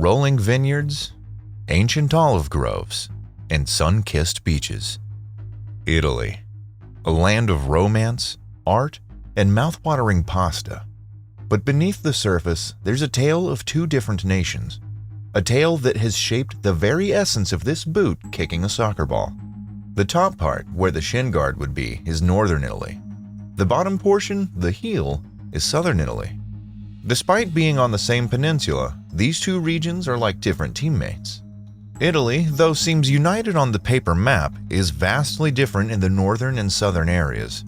rolling vineyards, ancient olive groves, and sun-kissed beaches. Italy, a land of romance, art, and mouth-watering pasta. But beneath the surface, there's a tale of two different nations. A tale that has shaped the very essence of this boot kicking a soccer ball. The top part, where the shin guard would be, is northern Italy. The bottom portion, the heel, is southern Italy. Despite being on the same peninsula, these two regions are like different teammates. Italy, though seems united on the paper map, is vastly different in the northern and southern areas,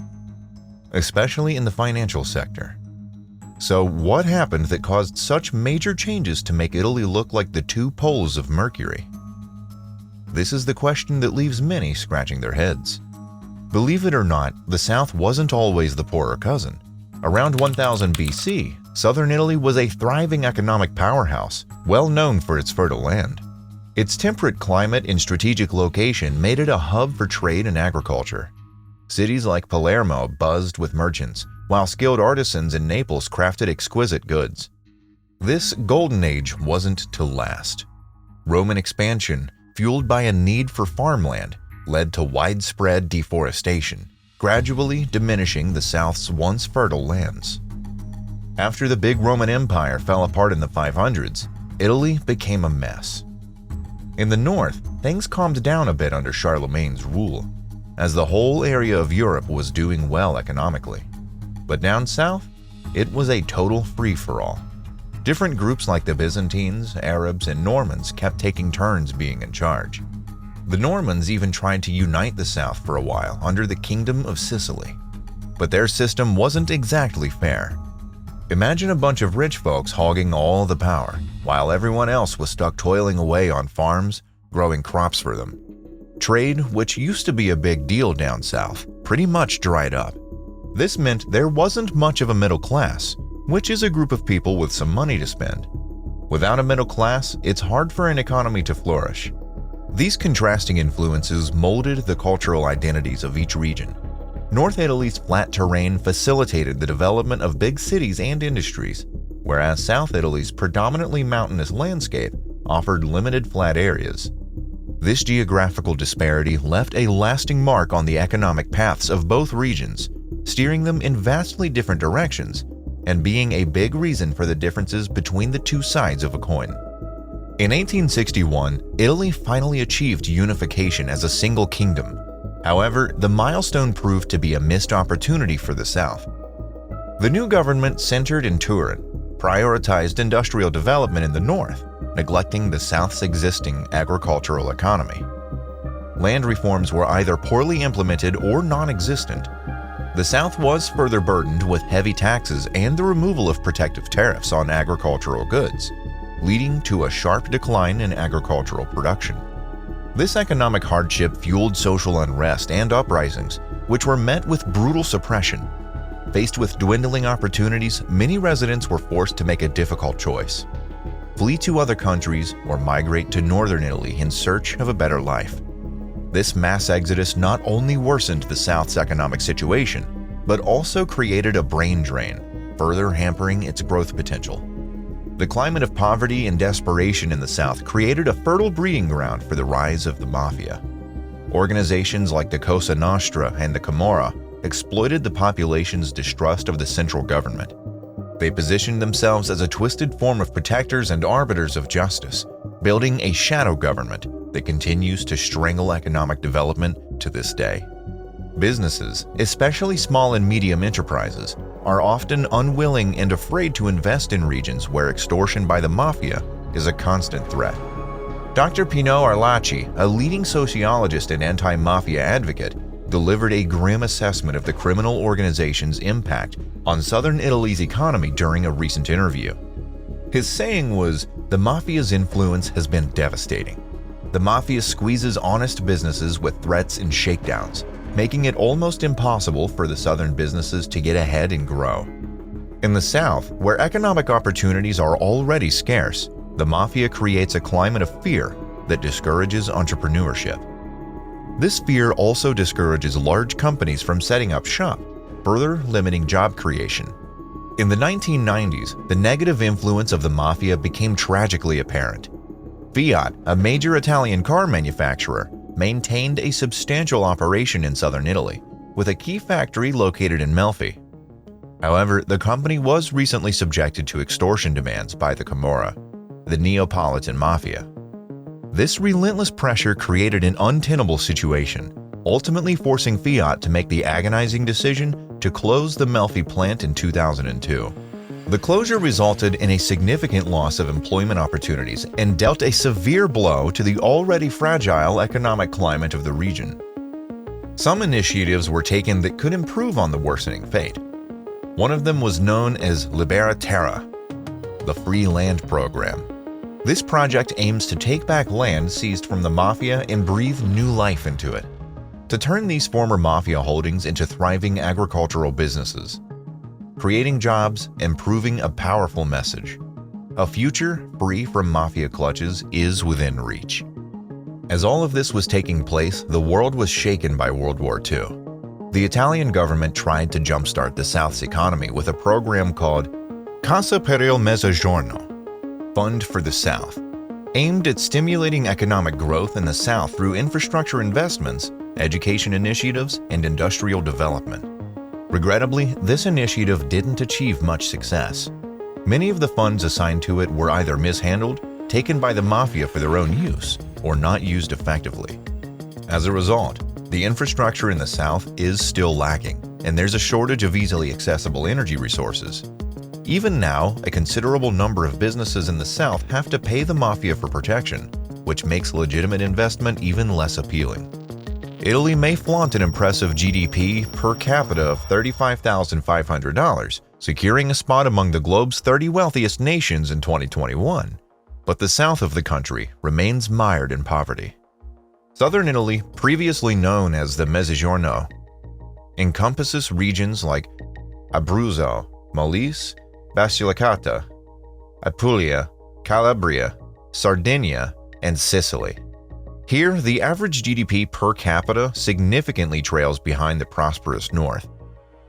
especially in the financial sector. So what happened that caused such major changes to make Italy look like the two poles of Mercury? This is the question that leaves many scratching their heads. Believe it or not, the South wasn't always the poorer cousin. Around 1000 BC, southern Italy was a thriving economic powerhouse, well known for its fertile land. Its temperate climate and strategic location made it a hub for trade and agriculture. Cities like Palermo buzzed with merchants, while skilled artisans in Naples crafted exquisite goods. This golden age wasn't to last. Roman expansion, fueled by a need for farmland, led to widespread deforestation, gradually diminishing the South's once fertile lands. After the big Roman Empire fell apart in the 500s, Italy became a mess. In the north, things calmed down a bit under Charlemagne's rule, as the whole area of Europe was doing well economically. But down south, it was a total free-for-all. Different groups like the Byzantines, Arabs, and Normans kept taking turns being in charge. The Normans even tried to unite the south for a while under the Kingdom of Sicily. But their system wasn't exactly fair. Imagine a bunch of rich folks hogging all the power, while everyone else was stuck toiling away on farms, growing crops for them. Trade, which used to be a big deal down south, pretty much dried up. This meant there wasn't much of a middle class, which is a group of people with some money to spend. Without a middle class, it's hard for an economy to flourish. These contrasting influences molded the cultural identities of each region. North Italy's flat terrain facilitated the development of big cities and industries, whereas South Italy's predominantly mountainous landscape offered limited flat areas. This geographical disparity left a lasting mark on the economic paths of both regions, steering them in vastly different directions and being a big reason for the differences between the two sides of a coin. In 1861, Italy finally achieved unification as a single kingdom. However, the milestone proved to be a missed opportunity for the South. The new government, centered in Turin, prioritized industrial development in the north, neglecting the South's existing agricultural economy. Land reforms were either poorly implemented or non-existent. The South was further burdened with heavy taxes and the removal of protective tariffs on agricultural goods, leading to a sharp decline in agricultural production. This economic hardship fueled social unrest and uprisings, which were met with brutal suppression. Faced with dwindling opportunities, many residents were forced to make a difficult choice: flee to other countries or migrate to northern Italy in search of a better life. This mass exodus not only worsened the South's economic situation, but also created a brain drain, further hampering its growth potential. The climate of poverty and desperation in the South created a fertile breeding ground for the rise of the mafia. Organizations like the Cosa Nostra and the Camorra exploited the population's distrust of the central government. They positioned themselves as a twisted form of protectors and arbiters of justice, building a shadow government that continues to strangle economic development to this day. Businesses, especially small and medium enterprises, are often unwilling and afraid to invest in regions where extortion by the mafia is a constant threat. Dr. Pino Arlacchi, a leading sociologist and anti-mafia advocate, delivered a grim assessment of the criminal organization's impact on southern Italy's economy during a recent interview. His saying was, "The mafia's influence has been devastating. The mafia squeezes honest businesses with threats and shakedowns, making it almost impossible for the southern businesses to get ahead and grow." In the South, where economic opportunities are already scarce, the mafia creates a climate of fear that discourages entrepreneurship. This fear also discourages large companies from setting up shop, further limiting job creation. In the 1990s, the negative influence of the mafia became tragically apparent. Fiat, a major Italian car manufacturer, maintained a substantial operation in southern Italy, with a key factory located in Melfi. However, the company was recently subjected to extortion demands by the Camorra, the Neapolitan mafia. This relentless pressure created an untenable situation, ultimately forcing Fiat to make the agonizing decision to close the Melfi plant in 2002. The closure resulted in a significant loss of employment opportunities and dealt a severe blow to the already fragile economic climate of the region. Some initiatives were taken that could improve on the worsening fate. One of them was known as Libera Terra, the Free Land Program. This project aims to take back land seized from the mafia and breathe new life into it, to turn these former mafia holdings into thriving agricultural businesses, creating jobs and proving a powerful message. A future free from mafia clutches is within reach. As all of this was taking place, the world was shaken by World War II. The Italian government tried to jumpstart the South's economy with a program called Cassa per il Mezzogiorno, Fund for the South, aimed at stimulating economic growth in the South through infrastructure investments, education initiatives, and industrial development. Regrettably, this initiative didn't achieve much success. Many of the funds assigned to it were either mishandled, taken by the mafia for their own use, or not used effectively. As a result, the infrastructure in the South is still lacking, and there's a shortage of easily accessible energy resources. Even now, a considerable number of businesses in the South have to pay the mafia for protection, which makes legitimate investment even less appealing. Italy may flaunt an impressive GDP per capita of $35,500, securing a spot among the globe's 30 wealthiest nations in 2021, but the south of the country remains mired in poverty. Southern Italy, previously known as the Mezzogiorno, encompasses regions like Abruzzo, Molise, Basilicata, Apulia, Calabria, Sardinia, and Sicily. Here, the average GDP per capita significantly trails behind the prosperous north.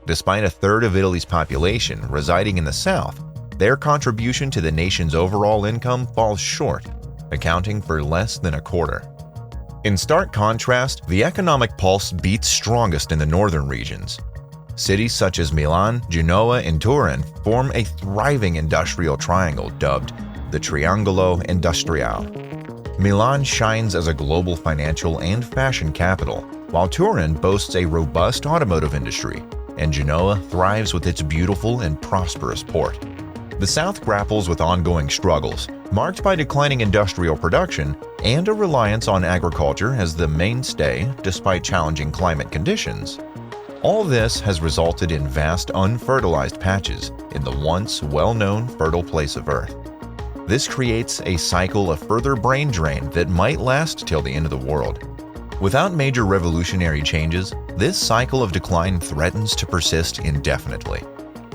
Despite a third of Italy's population residing in the south, their contribution to the nation's overall income falls short, accounting for less than a quarter. In stark contrast, the economic pulse beats strongest in the northern regions. Cities such as Milan, Genoa, and Turin form a thriving industrial triangle dubbed the Triangolo Industriale. Milan shines as a global financial and fashion capital, while Turin boasts a robust automotive industry, and Genoa thrives with its beautiful and prosperous port. The South grapples with ongoing struggles, marked by declining industrial production and a reliance on agriculture as the mainstay despite challenging climate conditions. All this has resulted in vast unfertilized patches in the once well-known fertile place of Earth. This creates a cycle of further brain drain that might last till the end of the world. Without major revolutionary changes, this cycle of decline threatens to persist indefinitely.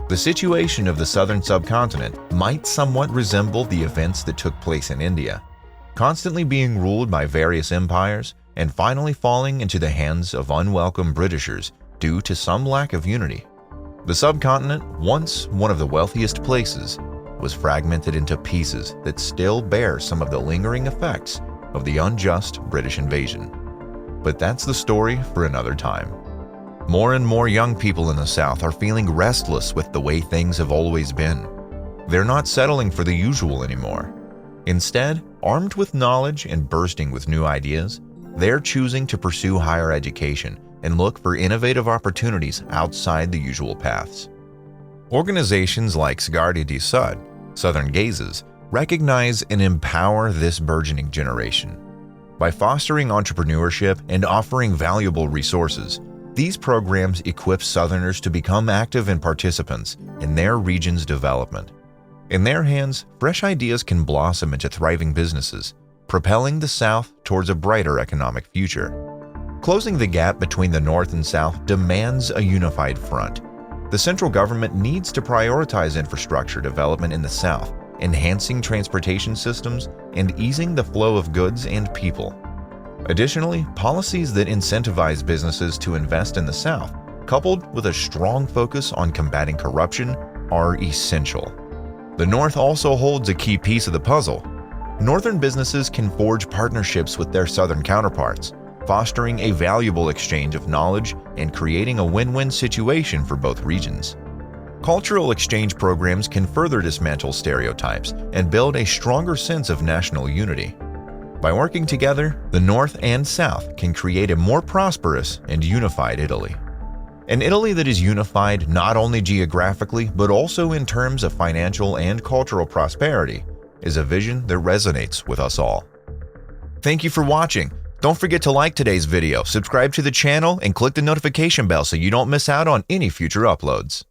The situation of the southern subcontinent might somewhat resemble the events that took place in India, constantly being ruled by various empires and finally falling into the hands of unwelcome Britishers due to some lack of unity. The subcontinent, once one of the wealthiest places, was fragmented into pieces that still bear some of the lingering effects of the unjust British invasion. But that's the story for another time. More and more young people in the South are feeling restless with the way things have always been. They're not settling for the usual anymore. Instead, armed with knowledge and bursting with new ideas, they're choosing to pursue higher education and look for innovative opportunities outside the usual paths. Organizations like Sguardi di Sud, Southern Gazes, recognize and empower this burgeoning generation. By fostering entrepreneurship and offering valuable resources, these programs equip Southerners to become active and participants in their region's development. In their hands, fresh ideas can blossom into thriving businesses, propelling the South towards a brighter economic future. Closing the gap between the North and South demands a unified front. The central government needs to prioritize infrastructure development in the South, enhancing transportation systems and easing the flow of goods and people. Additionally, policies that incentivize businesses to invest in the South, coupled with a strong focus on combating corruption, are essential. The North also holds a key piece of the puzzle. Northern businesses can forge partnerships with their Southern counterparts, fostering a valuable exchange of knowledge and creating a win-win situation for both regions. Cultural exchange programs can further dismantle stereotypes and build a stronger sense of national unity. By working together, the North and South can create a more prosperous and unified Italy. An Italy that is unified not only geographically but also in terms of financial and cultural prosperity is a vision that resonates with us all. Thank you for watching. Don't forget to like today's video, subscribe to the channel, and click the notification bell so you don't miss out on any future uploads.